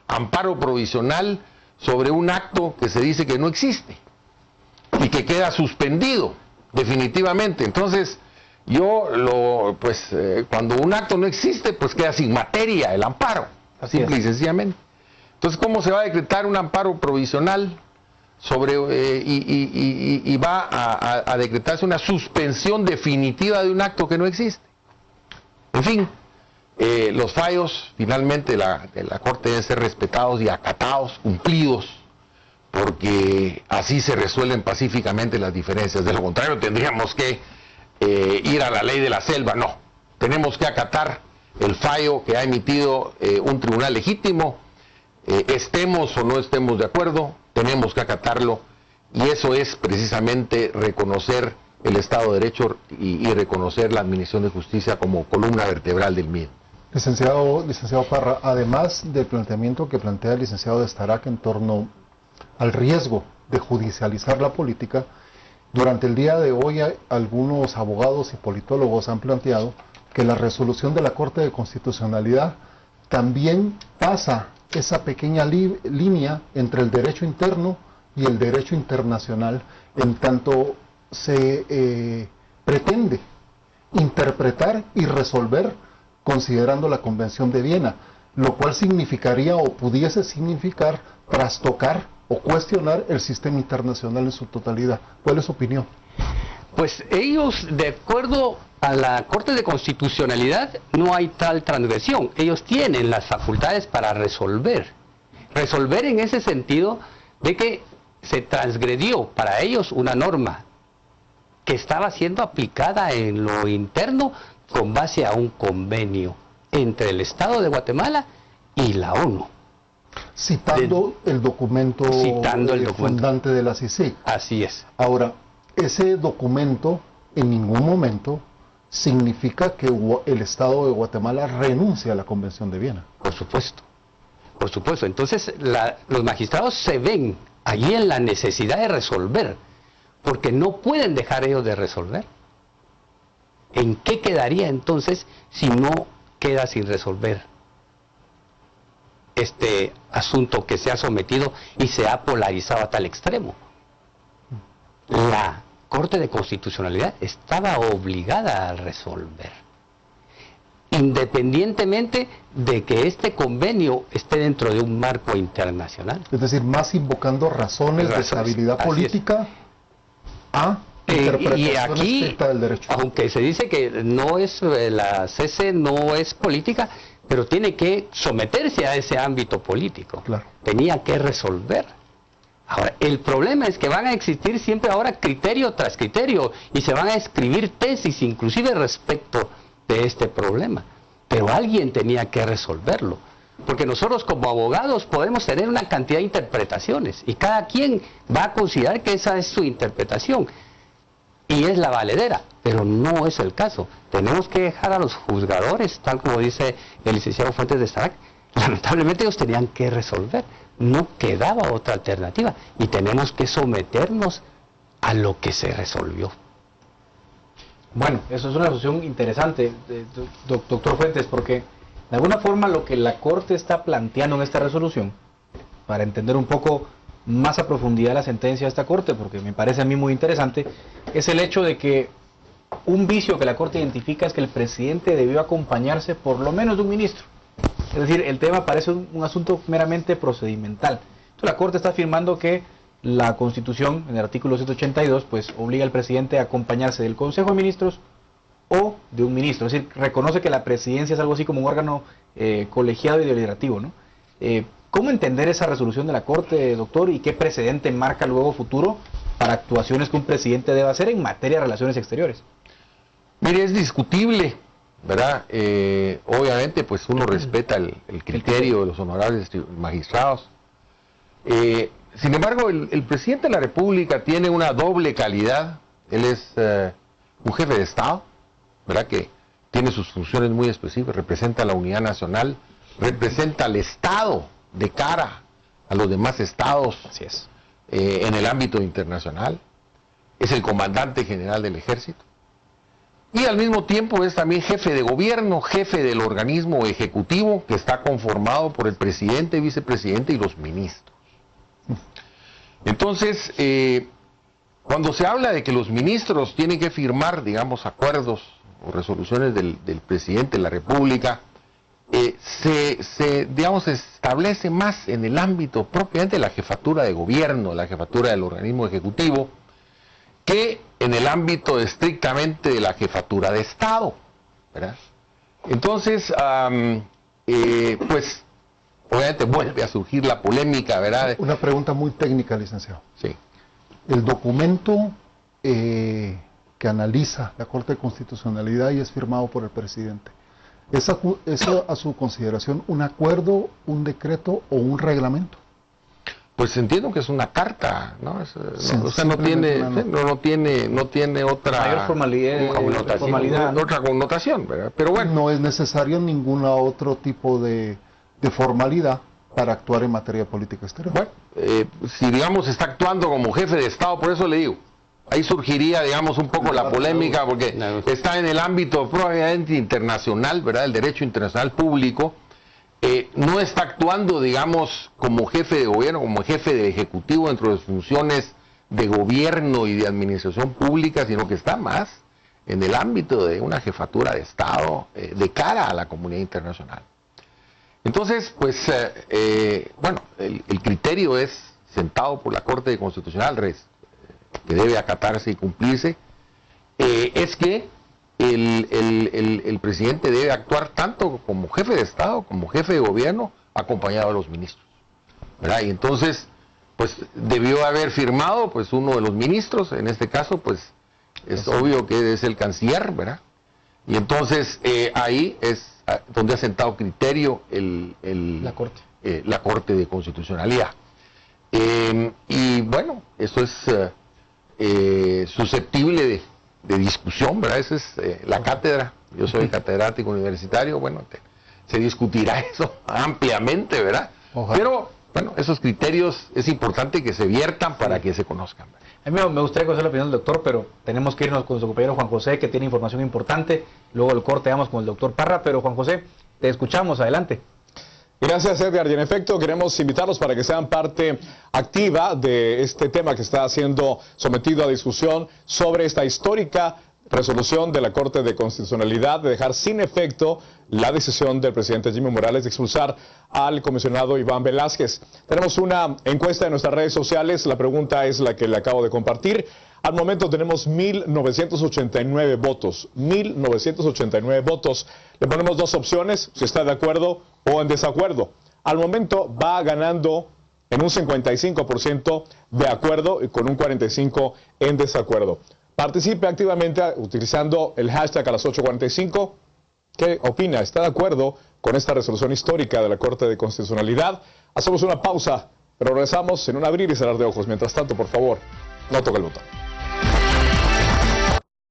amparo provisional sobre un acto que se dice que no existe y que queda suspendido definitivamente. Entonces, cuando un acto no existe, pues queda sin materia el amparo, simple y sencillamente. Entonces, ¿cómo se va a decretar un amparo provisional sobre y va a decretarse una suspensión definitiva de un acto que no existe? En fin, los fallos finalmente de la Corte deben ser respetados y acatados, cumplidos, porque así se resuelven pacíficamente las diferencias. De lo contrario, tendríamos que ir a la ley de la selva. No, tenemos que acatar el fallo que ha emitido un tribunal legítimo, estemos o no estemos de acuerdo, tenemos que acatarlo, y eso es precisamente reconocer el Estado de Derecho y reconocer la Administración de Justicia como columna vertebral del MIDE. Licenciado Parra, además del planteamiento que plantea el licenciado Starac en torno al riesgo de judicializar la política, durante el día de hoy algunos abogados y politólogos han planteado que la resolución de la Corte de Constitucionalidad también pasa esa pequeña línea entre el derecho interno y el derecho internacional, en tanto se pretende interpretar y resolver considerando la Convención de Viena, lo cual significaría o pudiese significar trastocar o cuestionar el sistema internacional en su totalidad. ¿Cuál es su opinión? Pues ellos, de acuerdo a la Corte de Constitucionalidad, no hay tal transgresión. Ellos tienen las facultades para resolver. Resolver en ese sentido de que se transgredió para ellos una norma que estaba siendo aplicada en lo interno con base a un convenio entre el Estado de Guatemala y la ONU. Citando el documento fundante de la CICIG. Así es. Ahora, ese documento en ningún momento significa que el Estado de Guatemala renuncia a la Convención de Viena. Por supuesto. Por supuesto. Entonces, los magistrados se ven allí en la necesidad de resolver, porque no pueden dejar ellos de resolver. ¿En qué quedaría entonces si no queda sin resolver este asunto que se ha sometido y se ha polarizado a tal extremo? La Corte de Constitucionalidad estaba obligada a resolver, independientemente de que este convenio esté dentro de un marco internacional. Es decir, más invocando razones de estabilidad política a y aquí, del derecho. Aunque se dice que no es la CC no es política, pero tiene que someterse a ese ámbito político. Claro. Tenía que resolver. Ahora, el problema es que van a existir siempre ahora criterio tras criterio y se van a escribir tesis inclusive respecto de este problema. Pero alguien tenía que resolverlo. Porque nosotros como abogados podemos tener una cantidad de interpretaciones y cada quien va a considerar que esa es su interpretación y es la valedera, pero no es el caso. Tenemos que dejar a los juzgadores, tal como dice el licenciado Fuentes de Starac, lamentablemente ellos tenían que resolver, no quedaba otra alternativa y tenemos que someternos a lo que se resolvió. Bueno, eso es una solución interesante, doctor Fuentes, porque de alguna forma lo que la Corte está planteando en esta resolución, para entender un poco más a profundidad la sentencia de esta Corte, porque me parece a mí muy interesante, es el hecho de que un vicio que la Corte identifica es que el presidente debió acompañarse por lo menos de un ministro. Es decir, el tema parece un asunto meramente procedimental. Entonces la Corte está afirmando que la Constitución, en el artículo 182, pues obliga al presidente a acompañarse del Consejo de Ministros o de un ministro. Es decir, reconoce que la presidencia es algo así como un órgano colegiado y deliberativo, ¿no? ¿Cómo entender esa resolución de la Corte, doctor, y qué precedente marca luego futuro para actuaciones que un presidente debe hacer en materia de relaciones exteriores? Mire, es discutible, ¿verdad? Obviamente, pues uno respeta el criterio de los honorables magistrados. Sin embargo, el presidente de la República tiene una doble calidad. Él es un jefe de Estado, ¿verdad? Que tiene sus funciones muy específicas, representa la unidad nacional, representa al Estado de cara a los demás estados. Así es. En el ámbito internacional. Es el comandante general del ejército. y al mismo tiempo es también jefe de gobierno, jefe del organismo ejecutivo que está conformado por el presidente, vicepresidente y los ministros. Entonces, cuando se habla de que los ministros tienen que firmar, digamos, acuerdos o resoluciones del presidente de la República, digamos, se establece más en el ámbito propiamente de la jefatura de gobierno, la jefatura del organismo ejecutivo, que en el ámbito estrictamente de la jefatura de Estado, ¿verdad? Entonces, pues, obviamente vuelve a surgir la polémica, ¿verdad? Una pregunta muy técnica, licenciado. Sí. El documento que analiza la Corte de Constitucionalidad y es firmado por el presidente, ¿es a su consideración un acuerdo, un decreto o un reglamento? Pues entiendo que es una carta, ¿no? Sí, o sea, no tiene otra Mayor formalidad, otra connotación, ¿verdad? Pero bueno, No es necesario ningún otro tipo de formalidad para actuar en materia de política exterior. bueno, si digamos está actuando como jefe de Estado, por eso le digo, ahí surgiría, digamos, un poco la polémica, porque está en el ámbito probablemente internacional, ¿verdad? El derecho internacional público. No está actuando, digamos, como jefe de gobierno, como jefe de ejecutivo dentro de sus funciones de gobierno y de administración pública, sino que está más en el ámbito de una jefatura de Estado de cara a la comunidad internacional. Entonces, pues, bueno, el criterio es sentado por la Corte Constitucional, que debe acatarse y cumplirse, es que el presidente debe actuar tanto como jefe de Estado, como jefe de gobierno, acompañado de los ministros, ¿verdad? Y entonces, pues, debió haber firmado, pues, uno de los ministros, en este caso, pues, es obvio que es el canciller, ¿verdad? Y entonces, ahí es donde ha sentado criterio la Corte. La Corte de Constitucionalidad. Y bueno, eso es susceptible de discusión, ¿verdad? Esa es la cátedra. Yo soy catedrático universitario, bueno, se discutirá eso ampliamente, ¿verdad? Ojalá. Pero, bueno, esos criterios es importante que se viertan para que se conozcan, ¿verdad? A mí me gustaría conocer la opinión del doctor, pero tenemos que irnos con su compañero Juan José, que tiene información importante. Luego el corte vamos con el doctor Parra, pero Juan José, te escuchamos, adelante. Gracias, Edgar. Y en efecto, queremos invitarlos para que sean parte activa de este tema que está siendo sometido a discusión sobre esta histórica resolución de la Corte de Constitucionalidad de dejar sin efecto la decisión del presidente Jimmy Morales de expulsar al comisionado Iván Velázquez. Tenemos una encuesta en nuestras redes sociales. La pregunta es la que le acabo de compartir. Al momento tenemos 1.989 votos. 1.989 votos. Le ponemos dos opciones, si está de acuerdo o en desacuerdo. Al momento va ganando en un 55% de acuerdo y con un 45% en desacuerdo. Participe activamente utilizando el hashtag a las 8:45. ¿Qué opina? ¿Está de acuerdo con esta resolución histórica de la Corte de Constitucionalidad? Hacemos una pausa, pero regresamos en un abrir y cerrar de ojos. Mientras tanto, por favor, no toque el botón.